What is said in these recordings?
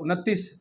29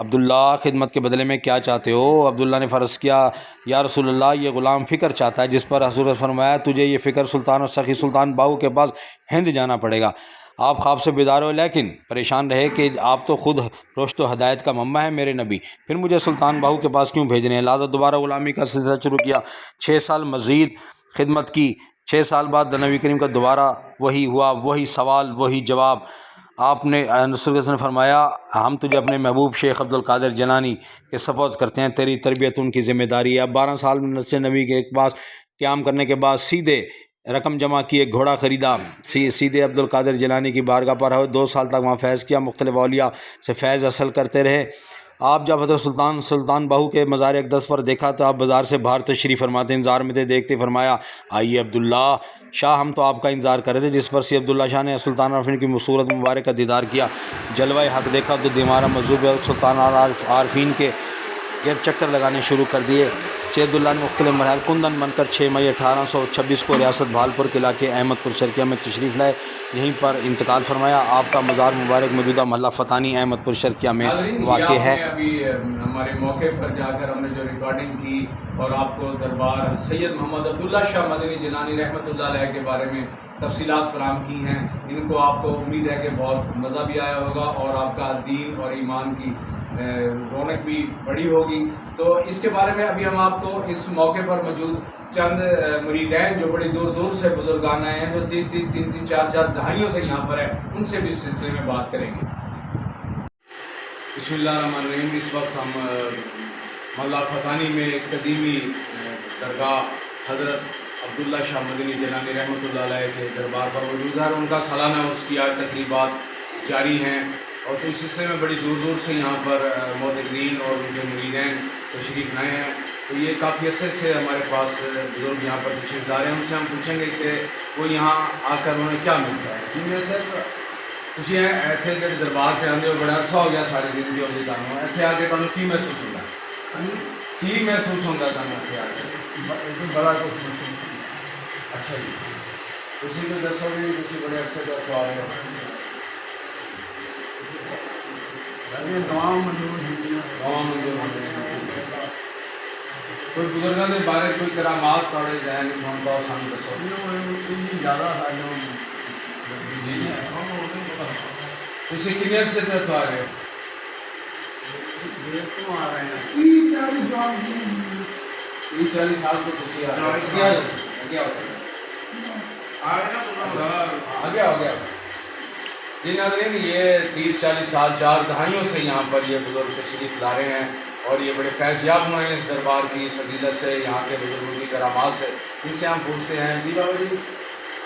عبداللہ خدمت کے بدلے میں کیا چاہتے ہو؟ عبداللہ نے فرض کیا یا رسول اللہ یہ غلام فکر چاہتا ہے، جس پر حضور نے فرمایا تجھے یہ فکر سلطان اور سخی سلطان باہو کے پاس ہند جانا پڑے گا۔ آپ خواب سے بیدار ہوئے لیکن پریشان رہے کہ آپ تو خود رشد و ہدایت کا منبع ہے میرے نبی، پھر مجھے سلطان باہو کے پاس کیوں بھیج رہے ہیں؟ لہٰذا دوبارہ غلامی کا سلسلہ شروع کیا، 6 سال مزید خدمت کی۔ 6 سال بعد نبی کریم کا دوبارہ وہی ہوا، وہی سوال وہی جواب۔ آپ نے رسول اللہ نے فرمایا ہم تجھے اپنے محبوب شیخ عبد القادر جیلانی کے سپرد کرتے ہیں، تیری تربیت ان کی ذمہ داری ہے۔ اب 12 سال میں مسجد نبی کے پاس قیام کرنے کے بعد سیدھے رقم جمع کی، ایک گھوڑا خریدا، سیدھے عبد القادر جیلانی کی بارگاہ پر ہوئے، 2 سال تک وہاں فیض کیا، مختلف اولیاء سے فیض حاصل کرتے رہے۔ آپ جب حضرت سلطان باہو کے مزار اقدس پر دیکھا تو آپ بازار سے باہر تشریف فرماتے انتظار میں تھے، دیکھتے فرمایا آئیے عبداللہ شاہ، ہم تو آپ کا انتظار کر رہے تھے، جس پر سے عبداللہ شاہ نے سلطان عارفین کی صورت مبارک کا دیدار کیا، جلوہ حق دیکھا تو دیمارہ مذہوب سلطان عارفین کے گرد چکر لگانے شروع کر دیے۔ سید عبداللہ نے مختلف مراحل کندن بن کر 6 مئی 1826 کو ریاست بھالپور کے علاقے احمد پور شرقیہ میں تشریف لائے، یہیں پر انتقال فرمایا۔ آپ کا مزار مبارک موجودہ محلہ فتانی احمد پور شرقیہ میں واقع ہے۔ ابھی ہمارے موقع پر جا کر ہم نے جو ریکارڈنگ کی اور آپ کو دربار سید محمد عبداللہ شاہ مدنی جیلانی رحمۃ اللہ علیہ کے بارے میں تفصیلات فراہم کی ہیں، ان کو آپ کو امید ہے کہ بہت مزہ بھی آیا ہوگا اور آپ کا دین اور ایمان کی رونق بھی بڑی ہوگی۔ تو اس کے بارے میں ابھی ہم آپ کو اس موقع پر موجود چند مریدین جو بڑی دور دور سے بزرگان آئے ہیں، جو 3 4 دہائیوں سے یہاں پر ہیں، ان سے بھی اس سلسلے میں بات کریں گے۔ بسم اللہ الرحمن الرحیم۔ اس وقت ہم محلہ فتانی میں ایک قدیمی درگاہ حضرت عبداللہ شاہ مدنی جیلانی رحمۃ اللہ علیہ کے دربار پر موجود ہے، اور ان کا سالانہ عرسیہ تقریبات جاری ہیں، اور تو اس سلسلے میں بڑی دور دور سے یہاں پر معتقدین اور ان کے مریدین تشریف لائے ہیں۔ تو یہ کافی عرصے سے ہمارے پاس بزرگ یہاں پر تشریف لا رہے ہیں، ان سے ہم پوچھیں گے کہ وہ یہاں آ کر انہیں کیا ملتا ہے۔ کیونکہ سر تسی ایتھے جڑے دربار سے آندے ہو بڑا عرصہ ہو گیا ساری زندگی اور جانو ایتھے آ کے تمہیں کی محسوس ہوتا ہے؟ کی محسوس ہوتا ہے تمہیں ایتھے آ کے؟ بڑا کچھ محسوس۔ اچھا جی، تسی تو دسو بھی تسی بڑے عرصے تک تو آ رہے ہو۔ تمام منظور ہوتے ہیں۔ کوئی بزرگوں کے بارے کوئی کرامات تھوڑے ذہن سنتا ہو سن دسو۔ زیادہ تسی کتنے عرصے تک تو آ رہے ہو؟ 30-40 سال تو تسی آ رہے ہو۔ آگے ہو گیا جی ناظرین، یہ 30-40 سال 4 دہائیوں سے یہاں پر یہ بزرگ تشریف لا رہے ہیں، اور یہ بڑے فیض یاب ہوئے ہیں اس دربار کی فضیلت سے، یہاں کے بزرگوں کی کرامات سے۔ ان سے ہم پوچھتے ہیں جی بابا جی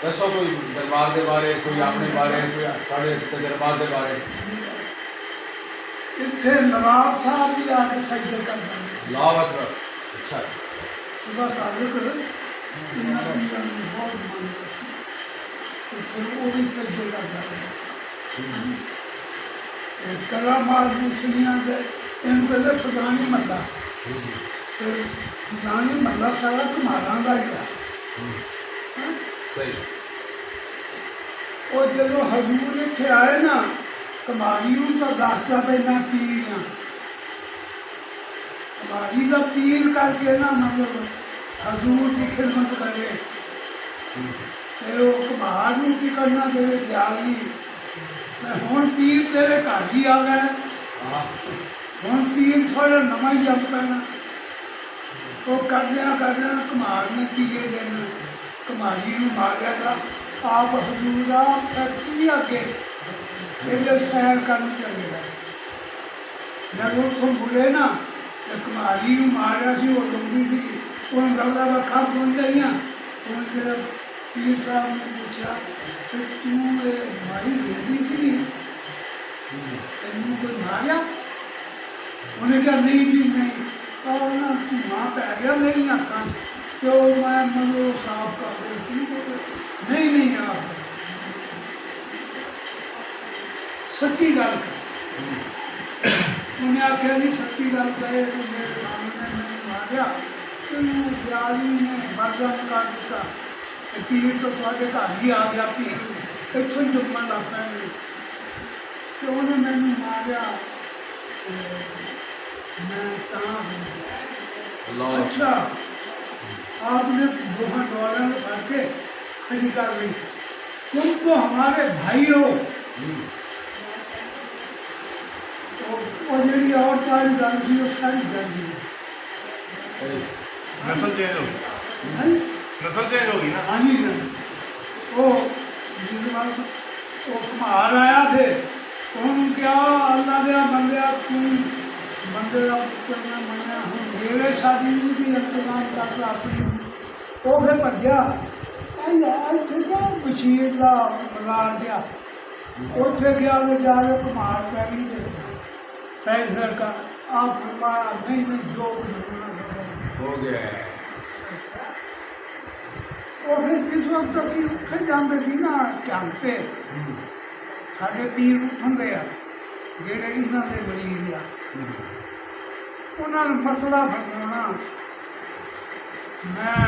دسو کوئی دربار کے بارے، کوئی اپنے بارے، کوئی سارے تجربات کے بارے۔ اتنے نواب صاحب بھی آ کے سجدے کرتے ہیں۔ اللہ اکبر۔ اچھا بس آگے کرو بہت وہ بھی سجدے کرتا ہے۔ کرامات مسلیاں سے ان پہلے خزانی محلہ، خزانی محلہ سارا کماراں کا ہی ہے۔ صحیح۔ اور جب حضور اتنے آئے نا کماریوں کا داستا پہ میں پیر ہاں، کماری کا پیر کر کے نا مطلب حضور کی خدمت کرے، پھر وہ کمار نوں کی کرنا دے دیالی ہوں پیر تیرے گھر ہی آ گئے، ہوں پیر تھوڑا نواں ہی جب پینا۔ وہ کردیا کمار نے تیے دن کماری نوں ماریا تھا، آپ حضور آپ فیکٹری اگے ادھر سیر کرنے چلے گئے۔ جب اتوں مڑے نا تو کماری نوں ماریا سی، وہ لمبی تھی، انہوں دردہ رکھا پہنچ گئی ہیں۔ جب پیر صاحب نے پوچھا کہ تم بھائی لمبی سی تینوں کوئی ماریا؟ انہیں کہا نہیں جی نہیں، اور نا وہاں پہ گیا میری اکھاں تو میں مجھے صاف کر دے، نہیں نہیں آپ سچی گل کر۔ انہیں آخیا جی سچی گل کرے تو میرے سامنے میں ماریا، دیالی نے بردم کر دیتا، پیر تو تھوڑے گھر ہی آ گیا، پیر اتوں جمن لگ پہ تو انہیں مینوں ماریا میں کہاں اللہ اچھا آپ نے بہت ڈالر بھر کے کھڑی کر لی، تم تو ہمارے بھائی ہو، وہ جی اور ساری گل سی وہ ساری گل سی نسل چینج ہوگی، ہاں نسل چینج ہوگی نا. ہاں جی وہ جس وقت وہ کمار آیا تھے انہوں کیا اللہ دیا بندیا تم بندے کا پتر میں منیا ہوں میرے شادی بھی انتظام کر رہا اپنی وہ پھر بھجیا بشیر کا بازار گیا اتنے گیا تو جا کے کمار پہ نہیں پیسے کا آپ فرمایا نہیں جو ہو گیا ہے. وہ پھر جس وقت اسی اتنے جاتے سی نا چانتے سارے پیر اٹھن گیا جہے یہاں کے مریض آ انہوں نے مسئلہ فرمانا میں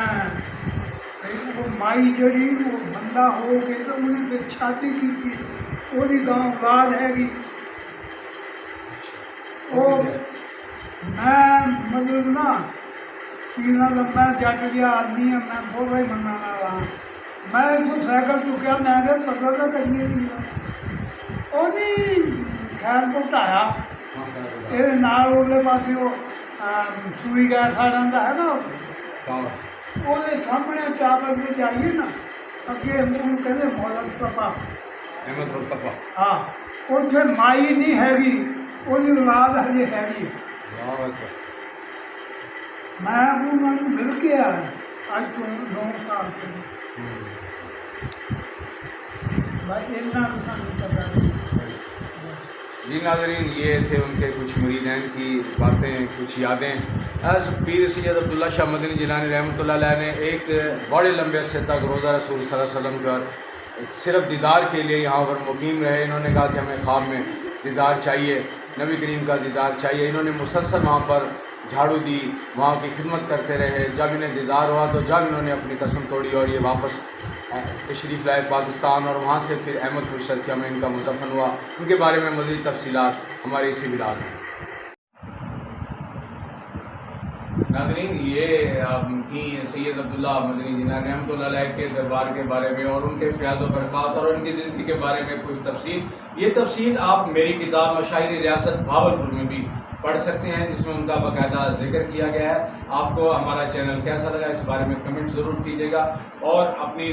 وہ مائی جڑی وہ بندہ ہو کے تو انہیں پھر شادی کی تھی وہ گاؤں اولاد ہے گی وہ میں مطلب نا پینا لمبا جٹ گیا آدمی ہے میں بہت ہی مننا رہا میں تو سائیکل چکیا میں کہ پتہ تو کرنی نہیں وہ نہیں خیر تو ٹایا یہ نال اگلے پاس وہ سوئی گیس آ جاتا ہے نا وہ سامنے چاول میں جائیے نا اگے منہ کہتے مولن تپا احمد مصطفیٰ. ہاں اتنے مائی نہیں ہیگی وہ اولاد ہجے ہیگی اللہ اکبر. میں انہوں نے مل کے آیا اج تو 9 سال سے بھائی اتنا سانو پتا نہیں. جی ناظرین یہ تھے ان کے کچھ مریدین کی باتیں کچھ یادیں. پیر سید عبداللہ شاہ مدنی جیلانی رحمۃ اللہ علیہ نے ایک بڑے لمبے عرصے تک روزہ رسول صلی اللہ علیہ وسلم کا صرف دیدار کے لیے یہاں پر مقیم رہے. انہوں نے کہا کہ ہمیں خواب میں دیدار چاہیے، نبی کریم کا دیدار چاہیے. انہوں نے مسلسل وہاں پر جھاڑو دی، وہاں کی خدمت کرتے رہے. جب انہیں دیدار ہوا تو جب انہوں نے اپنی قسم توڑی اور یہ واپس تشریف لائے پاکستان اور وہاں سے پھر احمد پور شرقیہ میں ان کا مدفن ہوا. ان کے بارے میں مزید تفصیلات ہماری اسی ولاگ میں. ناظرین یہ تھیں سید عبداللہ مدنی جیلانی رحمۃ اللہ علیہ کے دربار کے بارے میں اور ان کے فیاض و برکات اور ان کی زندگی کے بارے میں کچھ تفصیل. یہ تفصیل آپ میری کتاب مشاہیر ریاست بھاولپور میں بھی پڑھ سکتے ہیں جس میں ان کا باقاعدہ ذکر کیا گیا ہے. آپ کو ہمارا چینل کیسا لگا اس بارے میں کمنٹ ضرور کیجیے گا اور اپنی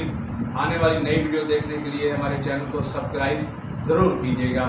آنے والی نئی ویڈیو دیکھنے کے لیے ہمارے چینل کو سبسکرائب ضرور کیجیے گا.